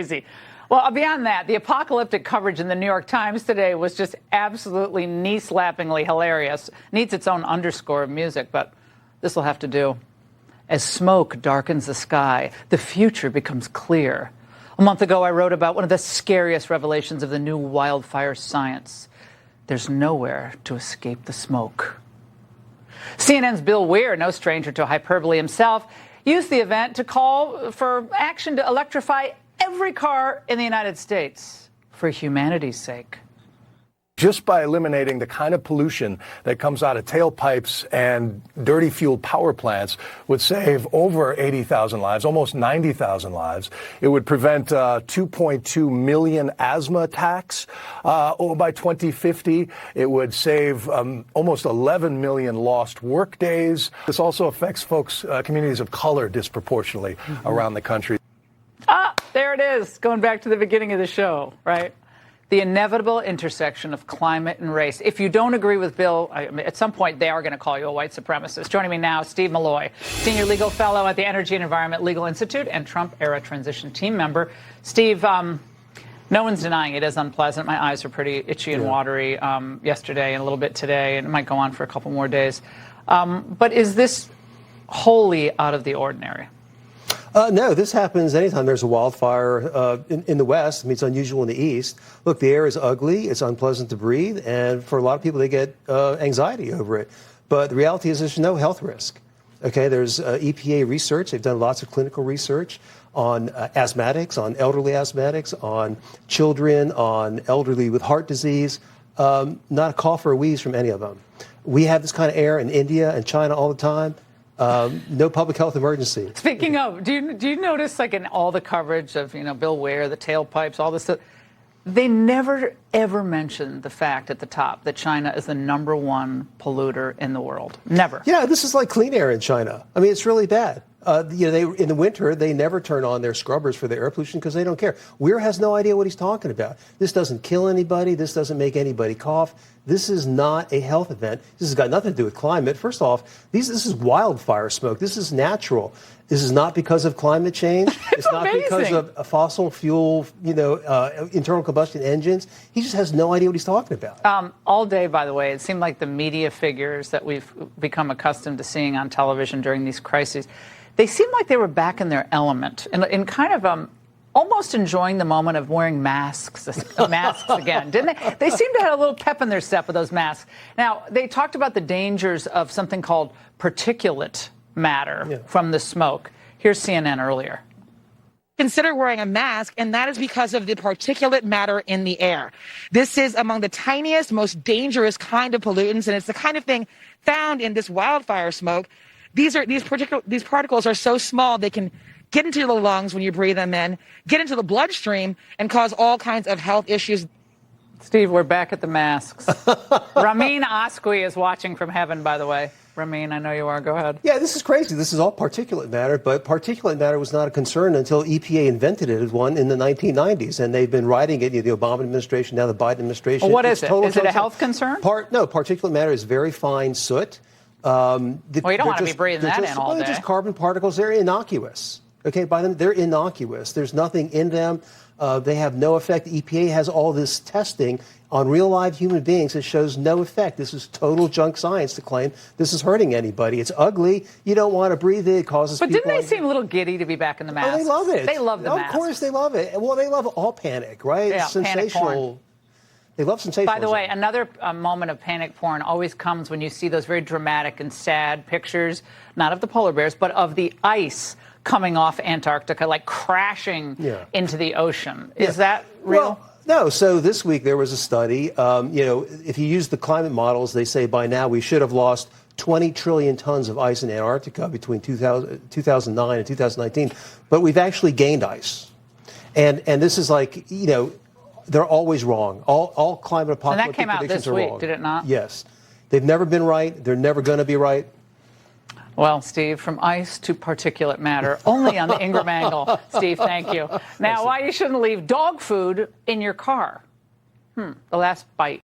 Crazy. Well, beyond that, the apocalyptic coverage in the New York Times today was just absolutely knee-slappingly hilarious. Needs its own underscore of music, but this will have to do. As smoke darkens the sky, the future becomes clear. A month ago, I wrote about one of the scariest revelations of the new wildfire science. There's nowhere to escape the smoke. CNN's Bill Weir, no stranger to hyperbole himself, used the event to call for action to electrify every car in the United States for humanity's sake. Just by eliminating the kind of pollution that comes out of tailpipes and dirty fuel power plants would save over 80,000 lives, almost 90,000 lives. It would prevent 2.2 million asthma attacks by 2050. It would save almost 11 million lost work days. This also affects folks, communities of color disproportionately around the country. Ah, there it is. Going back to the beginning of the show, right? The inevitable intersection of climate and race. If you don't agree with Bill, at some point they are going to call you a white supremacist. Joining me now, Steve Milloy, Senior Legal Fellow at the Energy and Environment Legal Institute and Trump-era transition team member. Steve, no one's denying it is unpleasant. My eyes are pretty itchy and watery yesterday and a little bit today, and it might go on for a couple more days. But is this wholly out of the ordinary? No, this happens anytime there's a wildfire in the West. I mean, it's unusual in the East. Look, the air is ugly. It's unpleasant to breathe. And for a lot of people, they get anxiety over it. But the reality is there's no health risk. OK, there's EPA research. They've done lots of clinical research on asthmatics, on elderly asthmatics, on children, on elderly with heart disease. Not a cough or a wheeze from any of them. We have this kind of air in India and China all the time. No public health emergency. Speaking of, do you notice, like, in all the coverage of, Bill Weir, the tailpipes, all this stuff, they never, ever mention the fact at the top that China is the #1 polluter in the world. Never. Yeah, this is like clean air in China. I mean, it's really bad. They in the winter, they never turn on their scrubbers for the air pollution because they don't care. Weir has no idea what he's talking about. This doesn't kill anybody. This doesn't make anybody cough. This is not a health event. This has got nothing to do with climate. First off, this is wildfire smoke. This is natural. This is not because of climate change. It's not because of fossil fuel, internal combustion engines. He just has no idea what he's talking about. All day, by the way, it seemed like the media figures that we've become accustomed to seeing on television during these crises, they seemed like they were back in their element and kind of almost enjoying the moment of wearing masks again, didn't they? They seemed to have a little pep in their step with those masks. Now, they talked about the dangers of something called particulate matter from the smoke. Here's CNN earlier. Consider wearing a mask, and that is because of the particulate matter in the air. This is among the tiniest, most dangerous kind of pollutants, and it's the kind of thing found in this wildfire smoke. These particles are so small they can get into the lungs when you breathe them in, get into the bloodstream, and cause all kinds of health issues. Steve, we're back at the masks. Ramin Asqui is watching from heaven, by the way. Ramin, I know you are. Go ahead. Yeah, this is crazy. This is all particulate matter, but particulate matter was not a concern until EPA invented it as one in the 1990s, and they've been writing it, the Obama administration, now the Biden administration. Well, what is it? Is it a health concern? No, particulate matter is very fine soot. You don't want to be breathing that in all day. They're just carbon particles. They're innocuous. Okay, by them, they're innocuous. There's nothing in them. They have no effect. The EPA has all this testing on real live human beings that shows no effect. This is total junk science to claim this is hurting anybody. It's ugly. You don't want to breathe it. It causes people... But didn't they seem a little giddy to be back in the masks? Oh, they love it. They love the masks. Of course they love it. Well, they love all panic, right? Yeah, it's sensational. Panic porn. They love sensationalism. By the way, another moment of panic porn always comes when you see those very dramatic and sad pictures, not of the polar bears, but of the ice coming off Antarctica, like crashing into the ocean. Is that real? Well, no. So this week there was a study. If you use the climate models, they say by now we should have lost 20 trillion tons of ice in Antarctica between 2009 and 2019. But we've actually gained ice. And this is like, they're always wrong. All climate apocalyptic predictions are wrong. And that came out this week, did it not? Yes. They've never been right. They're never going to be right. Well, Steve, from ice to particulate matter, only on the Ingraham angle. Steve, thank you. Now, why you shouldn't leave dog food in your car. The last bite.